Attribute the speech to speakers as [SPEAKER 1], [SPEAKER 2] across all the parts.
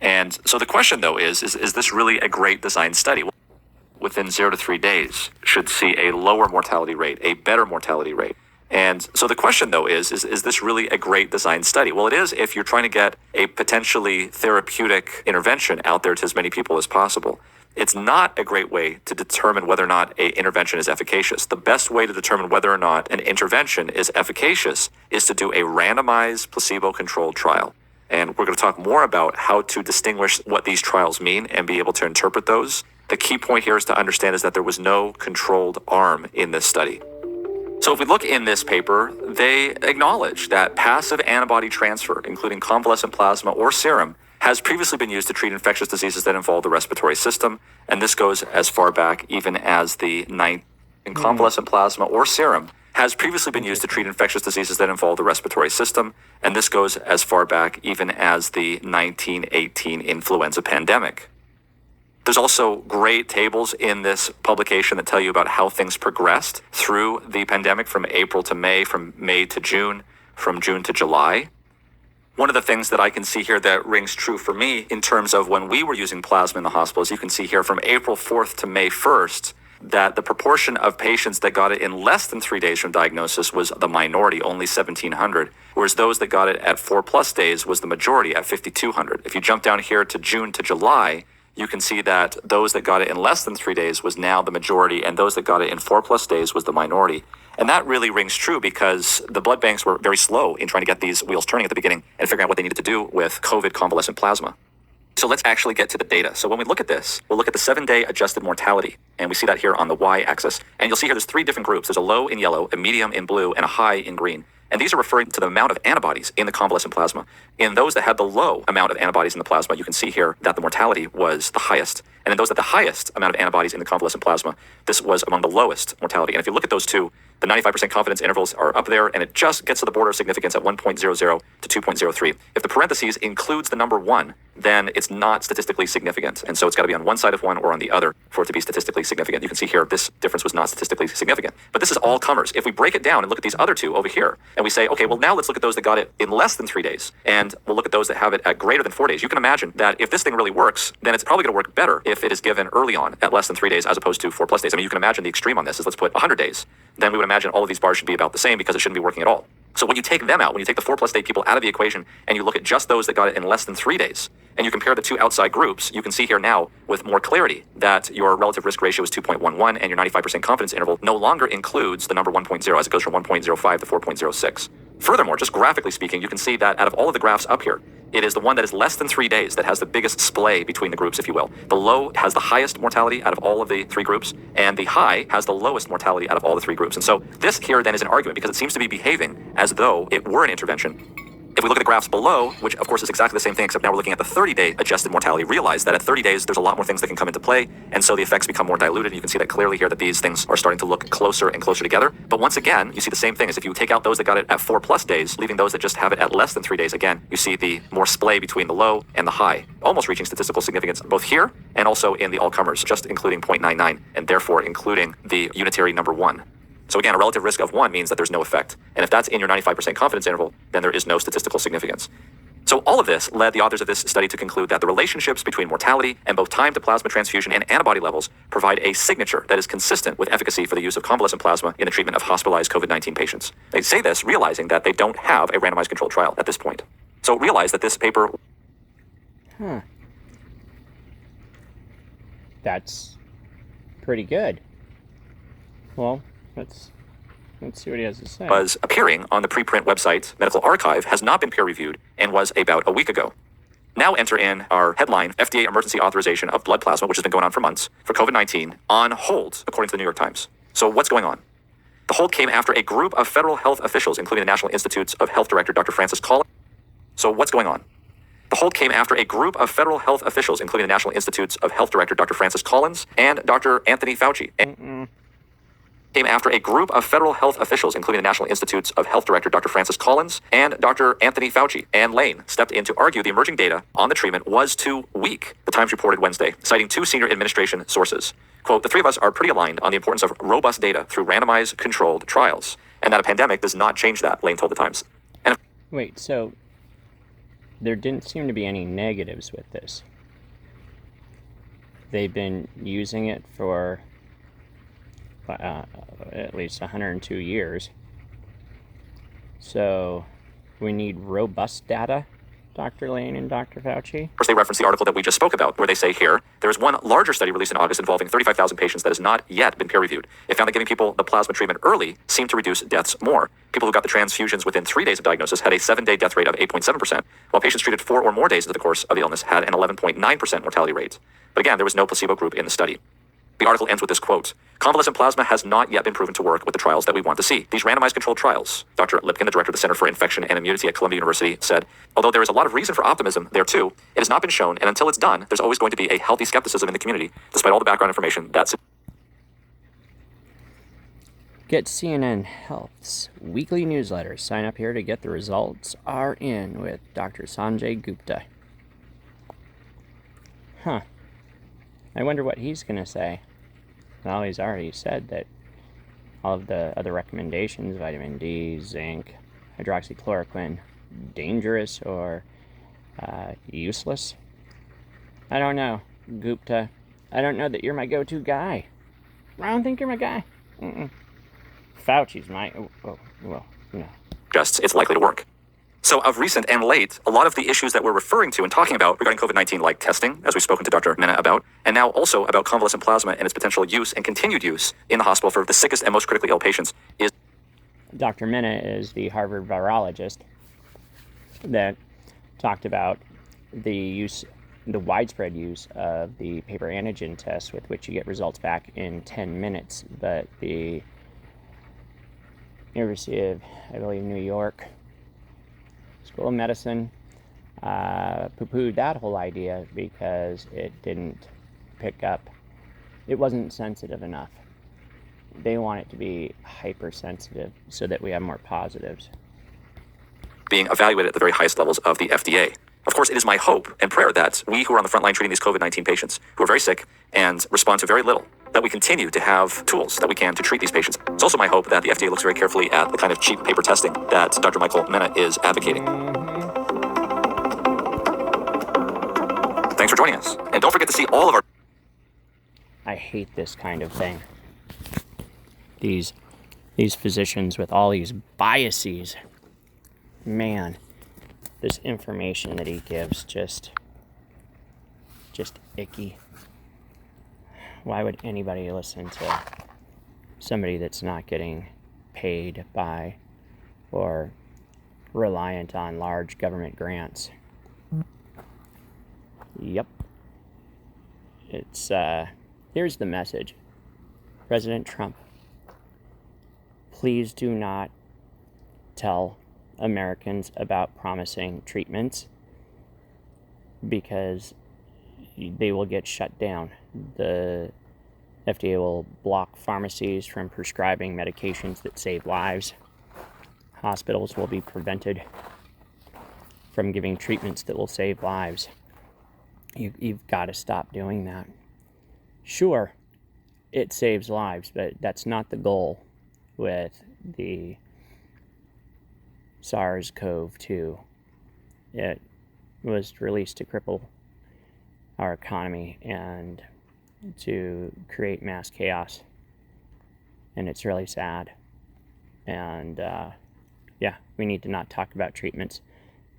[SPEAKER 1] And so the question, though, is this really a great design study? Within 0 to 3 days should see a lower mortality rate, a better mortality rate. And so the question, though, is this really a great design study? Well, it is if you're trying to get a potentially therapeutic intervention out there to as many people as possible. It's not a great way to determine whether or not an intervention is efficacious. The best way to determine whether or not an intervention is efficacious is to do a randomized placebo-controlled trial. And we're going to talk more about how to distinguish what these trials mean and be able to interpret those. The key point here is to understand is that there was no controlled arm in this study. So if we look in this paper, they acknowledge that passive antibody transfer, including convalescent plasma or serum, has previously been used to treat infectious diseases that involve the respiratory system. And this goes as far back even as the convalescent plasma or serum has previously been used to treat infectious diseases that involve the respiratory system. And this goes as far back even as the 1918 influenza pandemic. There's also great tables in this publication that tell you about how things progressed through the pandemic from April to May, from May to June, from June to July. One of the things that I can see here that rings true for me in terms of when we were using plasma in the hospitals, you can see here from April 4th to May 1st, that the proportion of patients that got it in less than 3 days from diagnosis was the minority, only 1,700, whereas those that got it at 4+ days was the majority at 5,200. If you jump down here to June to July, you can see that those that got it in less than 3 days was now the majority, and those that got it in 4+ days was the minority. And that really rings true because the blood banks were very slow in trying to get these wheels turning at the beginning and figuring out what they needed to do with COVID convalescent plasma. So let's actually get to the data. So when we look at this, we'll look at the 7-day adjusted mortality, and we see that here on the y-axis. And you'll see here there's 3 different groups. There's a low in yellow, a medium in blue, and a high in green. And these are referring to the amount of antibodies in the convalescent plasma. In those that had the low amount of antibodies in the plasma, you can see here that the mortality was the highest. And in those that the highest amount of antibodies in the convalescent plasma, this was among the lowest mortality. And if you look at those two, the 95% confidence intervals are up there, and it just gets to the border of significance at 1.00 to 2.03. If the parentheses includes the number 1, then it's not statistically significant. And so it's got to be on one side of 1 or on the other for it to be statistically significant. You can see here, this difference was not statistically significant. But this is all comers. If we break it down and look at these other two over here, and we say, okay, well, now let's look at those that got it in less than 3 days, and we'll look at those that have it at greater than 4 days. You can imagine that if this thing really works, then it's probably going to work better if it is given early on at less than 3 days as opposed to 4+ days. I mean, you can imagine the extreme on this is let's put 100 days. Then we would imagine all of these bars should be about the same because it shouldn't be working at all. So when you take them out, when you take the 4+ day people out of the equation and you look at just those that got it in less than 3 days, and you compare the two outside groups, you can see here now with more clarity that your relative risk ratio is 2.11 and your 95% confidence interval no longer includes the number 1.0 as it goes from 1.05 to 4.06. Furthermore, just graphically speaking, you can see that out of all of the graphs up here, it is the one that is less than 3 days that has the biggest splay between the groups, if you will. The low has the highest mortality out of all of the 3 groups, and the high has the lowest mortality out of all the 3 groups. And so this here then is an argument because it seems to be behaving as though it were an intervention. If we look at the graphs below, which of course is exactly the same thing, except now we're looking at the 30-day adjusted mortality, realize that at 30 days, there's a lot more things that can come into play. And so the effects become more diluted. You can see that clearly here that these things are starting to look closer and closer together. But once again, you see the same thing as if you take out those that got it at 4+ days, leaving those that just have it at less than 3 days. Again, you see the more splay between the low and the high, almost reaching statistical significance both here and also in the all-comers, just including 0.99 and therefore including the unitary number 1. So again, a relative risk of 1 means that there's no effect. And if that's in your 95% confidence interval, then there is no statistical significance. So all of this led the authors of this study to conclude that the relationships between mortality and both time to plasma transfusion and antibody levels provide a signature that is consistent with efficacy for the use of convalescent plasma in the treatment of hospitalized COVID-19 patients. They say this realizing that they don't have a randomized controlled trial at this point. So realize that this paper...
[SPEAKER 2] That's pretty good. Well... Let's see what he has to say.
[SPEAKER 1] Was appearing on the preprint website Medical Archive has not been peer reviewed and was about a week ago. Now enter in our headline, FDA emergency authorization of blood plasma, which has been going on for months, for COVID-19 on hold, according to the New York Times. So what's going on? The hold came after a group of federal health officials, including the National Institutes of Health Director Dr. Francis Collins. So what's going on? The hold came after a group of federal health officials, including the National Institutes of Health Director Dr. Francis Collins and Dr. Anthony Fauci. Came after a group of federal health officials, including the National Institutes of Health Director Dr. Francis Collins and Dr. Anthony Fauci and Lane, stepped in to argue the emerging data on the treatment was too weak, the Times reported Wednesday, citing 2 senior administration sources. Quote, the 3 of us are pretty aligned on the importance of robust data through randomized controlled trials, and that a pandemic does not change that, Lane told the Times.
[SPEAKER 2] Wait, so there didn't seem to be any negatives with this. They've been using it for at least 102 years. So we need robust data, Dr. Lane and Dr. Fauci.
[SPEAKER 1] First, they reference the article that we just spoke about, where they say here, there is one larger study released in August involving 35,000 patients that has not yet been peer-reviewed. It found that giving people the plasma treatment early seemed to reduce deaths more. People who got the transfusions within 3 days of diagnosis had a 7-day death rate of 8.7%, while patients treated 4 or more days into the course of the illness had an 11.9% mortality rate. But again, there was no placebo group in the study. The article ends with this quote: "Convalescent plasma has not yet been proven to work with the trials that we want to see. These randomized controlled trials," Dr. Lipkin, the director of the Center for Infection and Immunity at Columbia University, said, "Although there is a lot of reason for optimism there too, it has not been shown, and until it's done, there's always going to be a healthy skepticism in the community, despite all the background information that's..."
[SPEAKER 2] Get CNN Health's weekly newsletter. Sign up here to get the results are in with Dr. Sanjay Gupta. I wonder what he's going to say. Well, he's already said that all of the other recommendations, vitamin D, zinc, hydroxychloroquine, dangerous or useless. I don't know, Gupta. I don't know that you're my go-to guy. I don't think you're my guy. Fauci's my... well, no.
[SPEAKER 1] Suggests it's likely to work. So of recent and late, a lot of the issues that we're referring to and talking about regarding COVID-19, like testing, as we've spoken to Dr. Mena about, and now also about convalescent plasma and its potential use and continued use in the hospital for the sickest and most critically ill patients, is...
[SPEAKER 2] Dr. Mena is the Harvard virologist that talked about the widespread use of the paper antigen test, with which you get results back in 10 minutes. But the University of, I believe, New York School of Medicine poo-pooed that whole idea because it didn't pick up. It wasn't sensitive enough. They want it to be hypersensitive so that we have more positives.
[SPEAKER 1] Being evaluated at the very highest levels of the FDA. Of course, it is my hope and prayer that we who are on the front line treating these COVID-19 patients who are very sick and respond to very little, that we continue to have tools that we can to treat these patients. It's also my hope that the FDA looks very carefully at the kind of cheap paper testing that Dr. Michael Mena is advocating. Thanks for joining us. And don't forget to see all of our...
[SPEAKER 2] I hate this kind of thing. These physicians with all these biases. Man, this information that he gives just icky. Why would anybody listen to somebody that's not getting paid by or reliant on large government grants? Yep. It's, here's the message. President Trump, please do not tell Americans about promising treatments, because they will get shut down. The FDA will block pharmacies from prescribing medications that save lives. Hospitals will be prevented from giving treatments that will save lives. You've got to stop doing that. Sure, it saves lives, but that's not the goal with the SARS-CoV-2. It was released to cripple our economy and to create mass chaos. And it's really sad. And yeah, we need to not talk about treatments.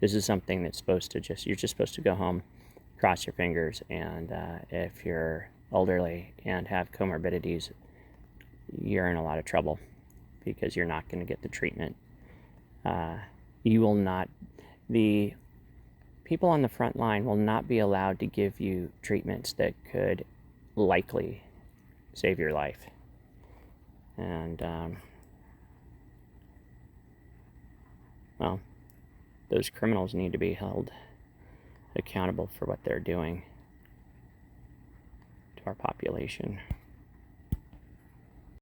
[SPEAKER 2] This is something that's supposed to you're just supposed to go home, cross your fingers, and if you're elderly and have comorbidities, you're in a lot of trouble because you're not going to get the treatment. You will not, the people on the front line will not be allowed to give you treatments that could likely save your life. And, well, those criminals need to be held accountable for what they're doing to our population.